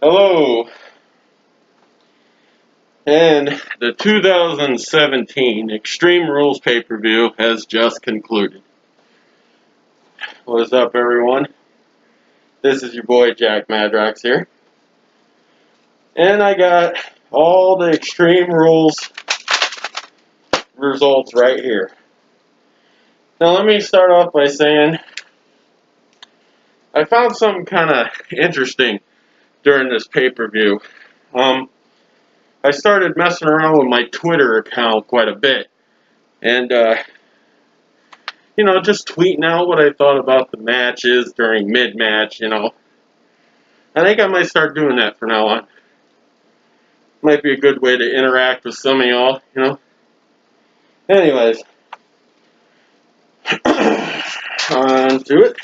Hello, and the 2017 Extreme Rules pay-per-view has just concluded. What is up, everyone? This is your boy Jack Madrox here, and I got all the Extreme Rules results right here. Now let me start off by saying I found something kind of interesting during this pay-per-view. I started messing around with my Twitter account quite a bit, and just tweeting out what I thought about the matches during mid-match. I think I might start doing that from now on. Might be a good way to interact with some of y'all. Anyways, on to it.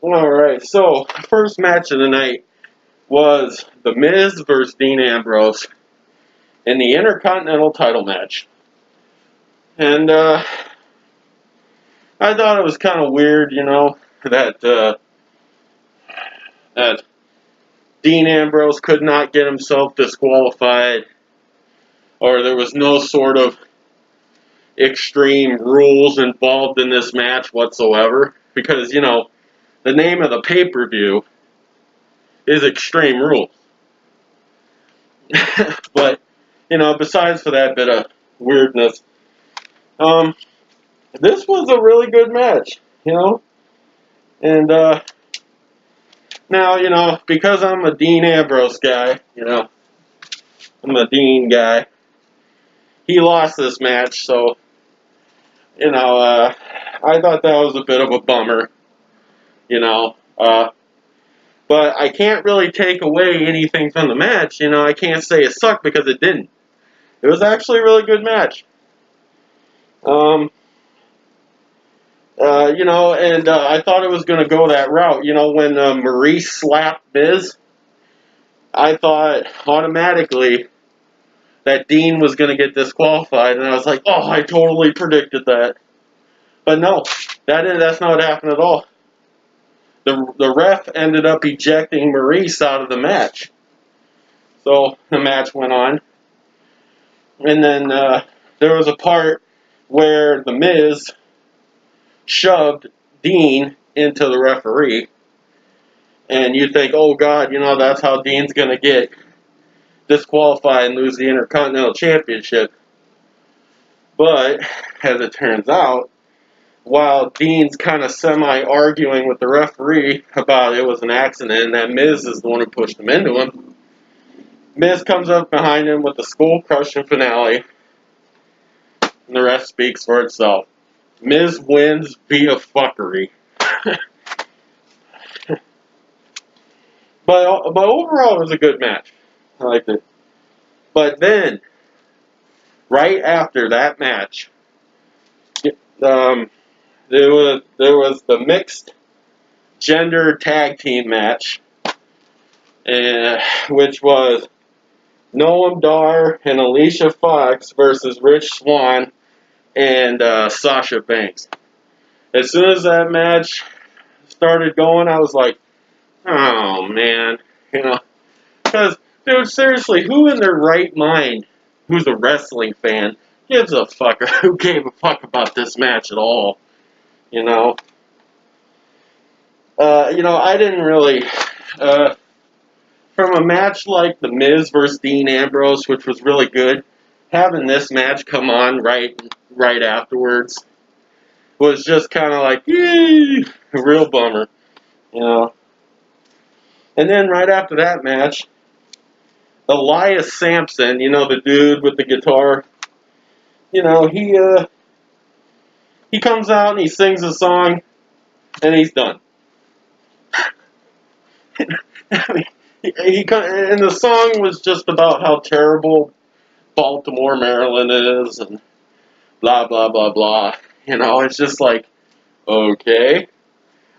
Alright, so first match of the night was The Miz versus Dean Ambrose in the Intercontinental title match. And I thought it was kind of weird, that Dean Ambrose could not get himself disqualified, or there was no sort of extreme rules involved in this match whatsoever, because, the name of the pay-per-view is Extreme Rules. But, besides for that bit of weirdness, this was a really good match, and, now, because I'm a Dean Ambrose guy, I'm a Dean guy, he lost this match, so, I thought that was a bit of a bummer, but I can't really take away anything from the match, I can't say it sucked because it didn't. It was actually a really good match. I thought it was going to go that route. When Maurice slapped Miz, I thought automatically that Dean was going to get disqualified, and I was like, oh, I totally predicted that. But no, that's not what happened at all. The ref ended up ejecting Maurice out of the match. So the match went on. And then there was a part where The Miz shoved Dean into the referee. And you think, oh God, that's how Dean's going to get disqualified and lose the Intercontinental Championship. But, as it turns out, while Dean's kind of semi-arguing with the referee about it was an accident and that Miz is the one who pushed him into him, Miz comes up behind him with the skull-crushing finale, and the rest speaks for itself. Miz wins via fuckery. But overall, it was a good match. I liked it. But then, right after that match, there was the mixed gender tag team match, which was Noam Dar and Alicia Fox versus Rich Swann and Sasha Banks. As soon as that match started going, I was like, oh man, because, dude, seriously, who in their right mind, who's a wrestling fan, gives a fuck, who gave a fuck about this match at all, I didn't really, from a match like The Miz versus Dean Ambrose, which was really good, having this match come on right afterwards was just kind of like, yee, a real bummer, And then right after that match, Elias Sampson, the dude with the guitar, he comes out and he sings a song, and he's done. I mean, and the song was just about how terrible Baltimore, Maryland is, and blah, blah, blah, blah. It's just like, okay.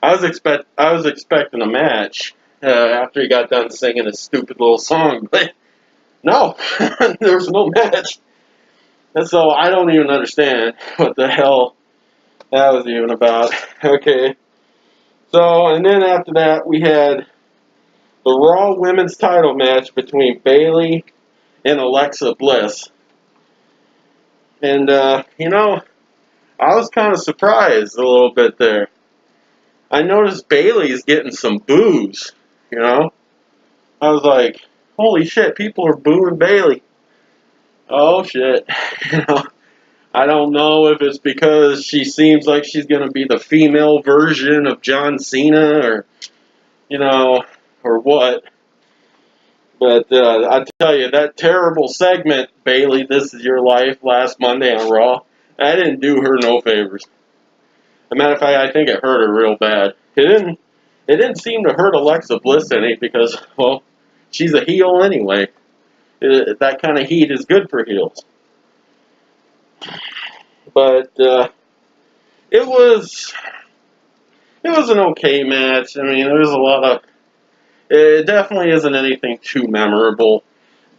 I was expecting a match after he got done singing his stupid little song, but no, there was no match. And so I don't even understand what the hell that was even about. Okay. So, and then after that, we had the Raw Women's title match between Bayley and Alexa Bliss. And, you know, I was kind of surprised a little bit there. I noticed Bayley's getting some boos, you know. I was like, holy shit, people are booing Bayley. Oh shit. You know, I don't know if it's because she seems like she's going to be the female version of John Cena or, you know, or what. But I tell you, that terrible segment, Bayley, This Is Your Life, last Monday on Raw, that didn't do her no favors. As a matter of fact, I think it hurt her real bad. It didn't seem to hurt Alexa Bliss any because, well, she's a heel anyway. That kind of heat is good for heels. But it was an okay match. I mean, there's a lot of. It definitely isn't anything too memorable.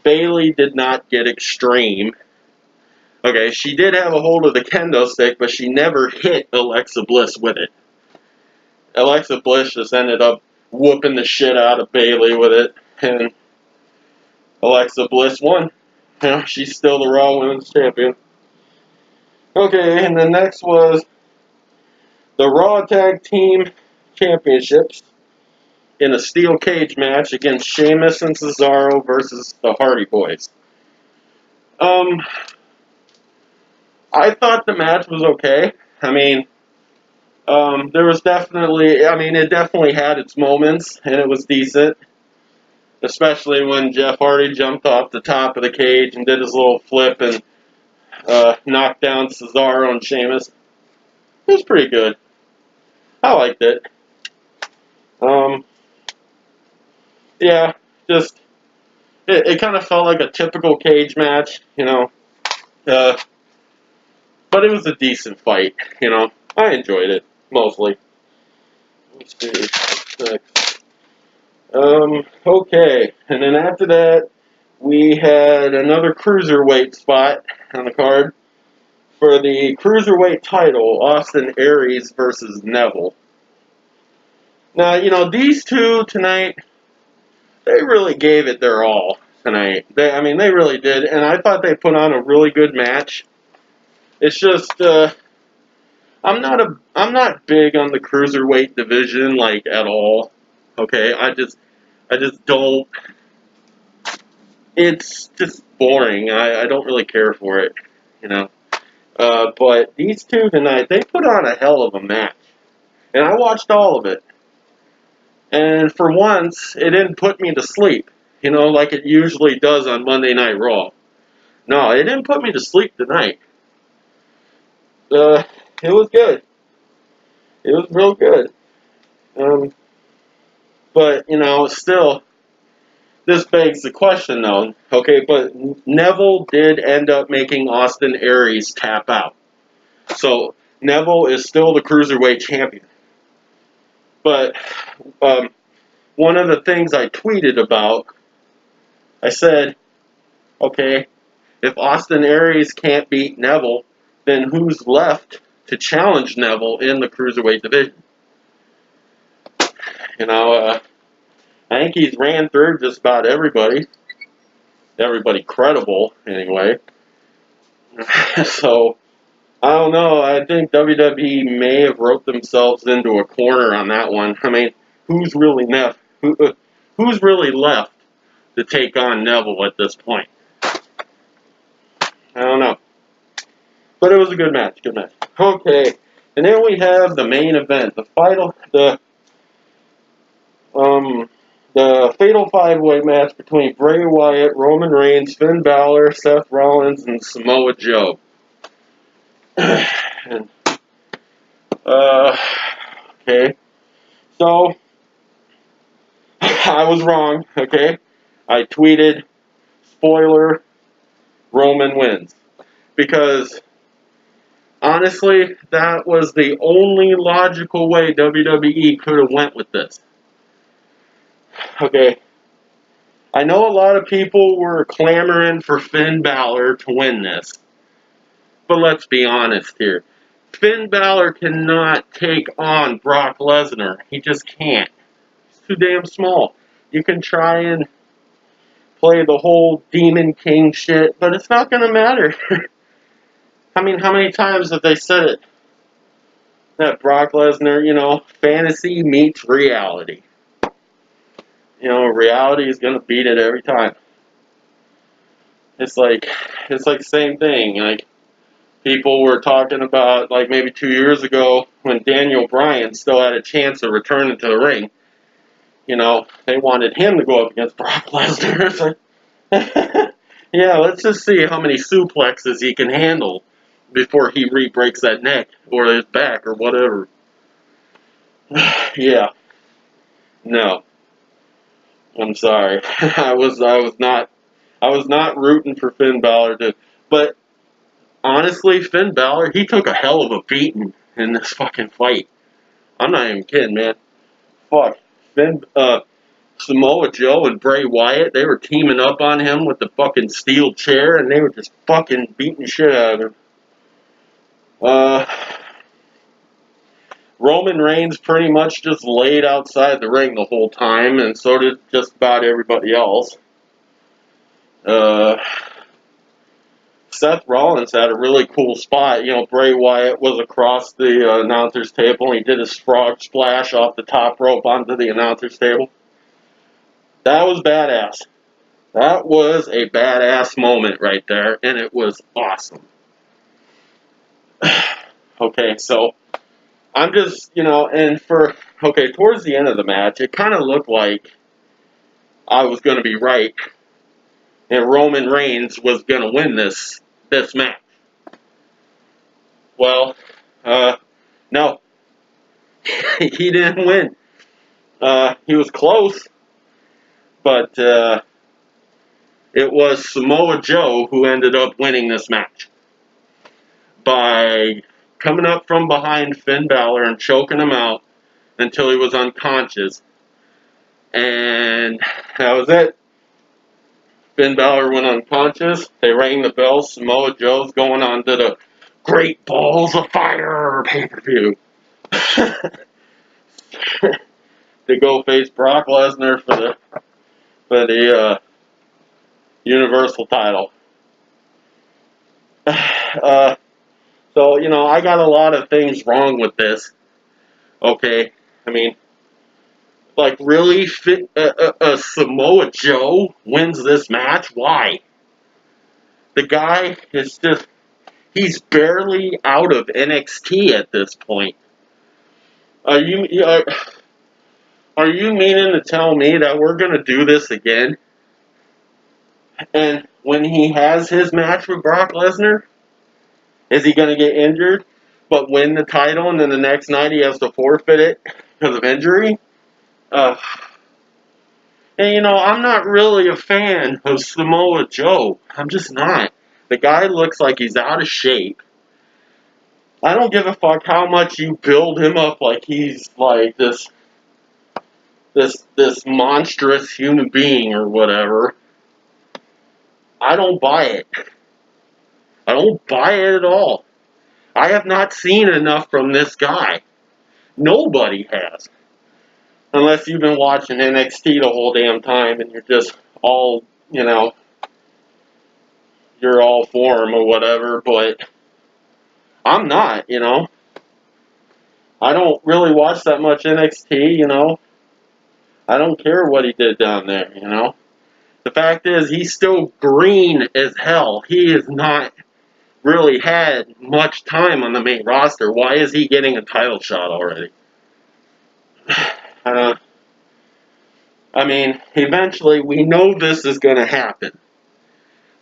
Bayley did not get extreme. Okay, she did have a hold of the kendo stick, but she never hit Alexa Bliss with it. Alexa Bliss just ended up whooping the shit out of Bayley with it, and Alexa Bliss won. You know, she's still the Raw Women's Champion. Okay, and the next was the Raw Tag Team Championships in a steel cage match against Sheamus and Cesaro versus the Hardy Boys. I thought the match was okay. I mean, there was definitely, it definitely had its moments, and it was decent. Especially when Jeff Hardy jumped off the top of the cage and did his little flip and knocked down Cesaro and Sheamus. It was pretty good. I liked it. Yeah, just, it kind of felt like a typical cage match, you know. But it was a decent fight, you know. I enjoyed it, mostly. Let's see. Next. Okay. And then after that, we had another cruiserweight spot on the card. For the cruiserweight title, Austin Aries versus Neville. Now, you know, these two tonight, they really gave it their all tonight. They really did. And I thought they put on a really good match. It's just, I'm not big on the cruiserweight division, like, at all. Okay, I just don't. It's just boring. I don't really care for it, you know. But these two tonight, they put on a hell of a match, and I watched all of it. And for once, it didn't put me to sleep, you know, like it usually does on Monday Night Raw. No, it didn't put me to sleep tonight. It was good. It was real good. But, you know, still, this begs the question, though. Okay, but Neville did end up making Austin Aries tap out. So, Neville is still the Cruiserweight Champion. But, one of the things I tweeted about, I said, okay, if Austin Aries can't beat Neville, then who's left to challenge Neville in the Cruiserweight division? You know, I think he's ran through just about everybody. Everybody credible, anyway. So, I don't know. I think WWE may have roped themselves into a corner on that one. I mean, who's really left? Who's really left to take on Neville at this point? I don't know. But it was a good match. Good match. Okay. And then we have the main event. The Fatal 5-Way match between Bray Wyatt, Roman Reigns, Finn Balor, Seth Rollins, and Samoa Joe. And, okay. So, I was wrong, okay? I tweeted, spoiler, Roman wins. Because, honestly, that was the only logical way WWE could have went with this. Okay. I know a lot of people were clamoring for Finn Balor to win this. But let's be honest here. Finn Balor cannot take on Brock Lesnar. He just can't. He's too damn small. You can try and play the whole Demon King shit, but it's not going to matter. I mean, how many times have they said it? That Brock Lesnar, you know, fantasy meets reality. You know, reality is going to beat it every time. It's like the same thing. Like, people were talking about, like, maybe 2 years ago when Daniel Bryan still had a chance of returning to the ring. You know, they wanted him to go up against Brock Lesnar. It's like, yeah, let's just see how many suplexes he can handle before he re-breaks that neck or his back or whatever. Yeah. No. I'm sorry. I was not rooting for Finn Balor to, but honestly, Finn Balor, he took a hell of a beating in this fucking fight. I'm not even kidding, man. Fuck. Samoa Joe and Bray Wyatt, they were teaming up on him with the fucking steel chair, and they were just fucking beating shit out of him. Roman Reigns pretty much just laid outside the ring the whole time, and so did just about everybody else. Seth Rollins had a really cool spot. You know, Bray Wyatt was across the announcer's table, and he did his frog splash off the top rope onto the announcer's table. That was badass. That was a badass moment right there, and it was awesome. Okay, so I'm just, you know, towards the end of the match, it kind of looked like I was going to be right, and Roman Reigns was going to win this match. Well, no. He didn't win. He was close, but it was Samoa Joe who ended up winning this match by coming up from behind Finn Balor and choking him out until he was unconscious. And that was it. Finn Balor went unconscious. They rang the bell. Samoa Joe's going on to the Great Balls of Fire pay-per-view. They go face Brock Lesnar for the Universal title. So, you know, I got a lot of things wrong with this. Okay, I mean, like, really, Samoa Joe wins this match? Why? The guy is just, he's barely out of NXT at this point. Are you meaning to tell me that we're going to do this again? And when he has his match with Brock Lesnar, is he going to get injured but win the title, and then the next night he has to forfeit it because of injury? And, you know, I'm not really a fan of Samoa Joe. I'm just not. The guy looks like he's out of shape. I don't give a fuck how much you build him up like he's like this monstrous human being or whatever. I don't buy it. I don't buy it at all. I have not seen enough from this guy. Nobody has. Unless you've been watching NXT the whole damn time and you're just all, you know, you're all for him or whatever, but I'm not, you know. I don't really watch that much NXT, you know. I don't care what he did down there, you know. The fact is, he's still green as hell. He has not really had much time on the main roster. Why is he getting a title shot already? I mean, eventually, we know this is going to happen.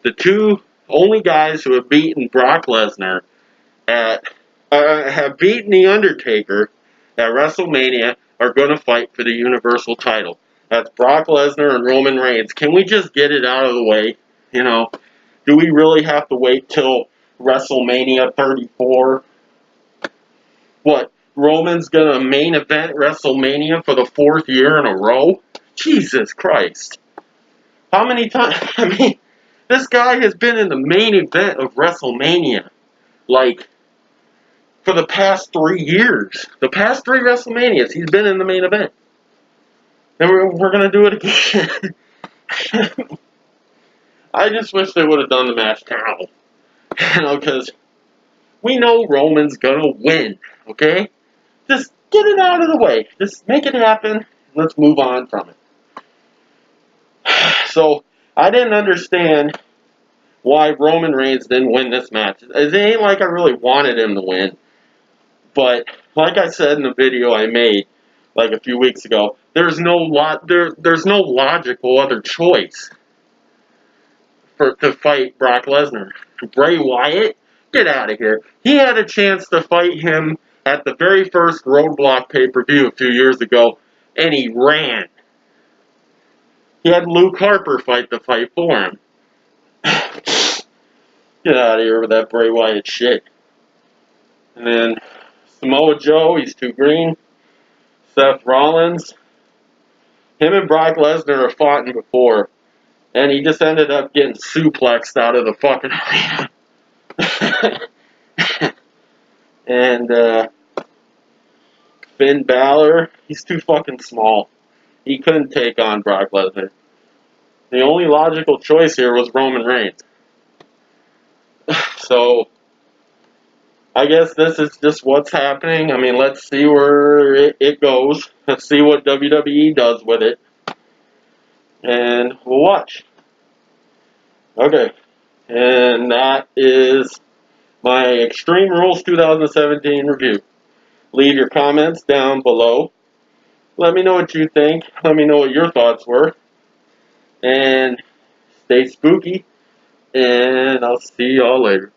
The two only guys who have beaten Brock Lesnar have beaten The Undertaker at WrestleMania are going to fight for the Universal title. That's Brock Lesnar and Roman Reigns. Can we just get it out of the way? You know, do we really have to wait till WrestleMania 34? What, Roman's going to main event WrestleMania for the 4th year in a row? Jesus Christ. How many times? I mean, this guy has been in the main event of WrestleMania, like, for the past 3 years. The past 3 WrestleManias, he's been in the main event. And we're going to do it again. I just wish they would have done the match now. You know, because we know Roman's going to win, okay? Just get it out of the way. Just make it happen. Let's move on from it. So, I didn't understand why Roman Reigns didn't win this match. It ain't like I really wanted him to win. But, like I said in the video I made, like a few weeks ago, there's no logical other choice to fight Brock Lesnar. Bray Wyatt? Get out of here. He had a chance to fight him at the very first Roadblock pay-per-view a few years ago, and he ran. He had Luke Harper fight the fight for him. Get out of here with that Bray Wyatt shit. And then Samoa Joe, he's too green. Seth Rollins. Him and Brock Lesnar have fought before, and he just ended up getting suplexed out of the fucking arena. And Finn Balor, he's too fucking small. He couldn't take on Brock Lesnar. The only logical choice here was Roman Reigns. So, I guess this is just what's happening. I mean, let's see where it goes. Let's see what WWE does with it. And we'll watch. Okay. And that is my Extreme Rules 2017 review. Leave your comments down below. Let me know what you think. Let me know what your thoughts were. And stay spooky. And I'll see y'all later.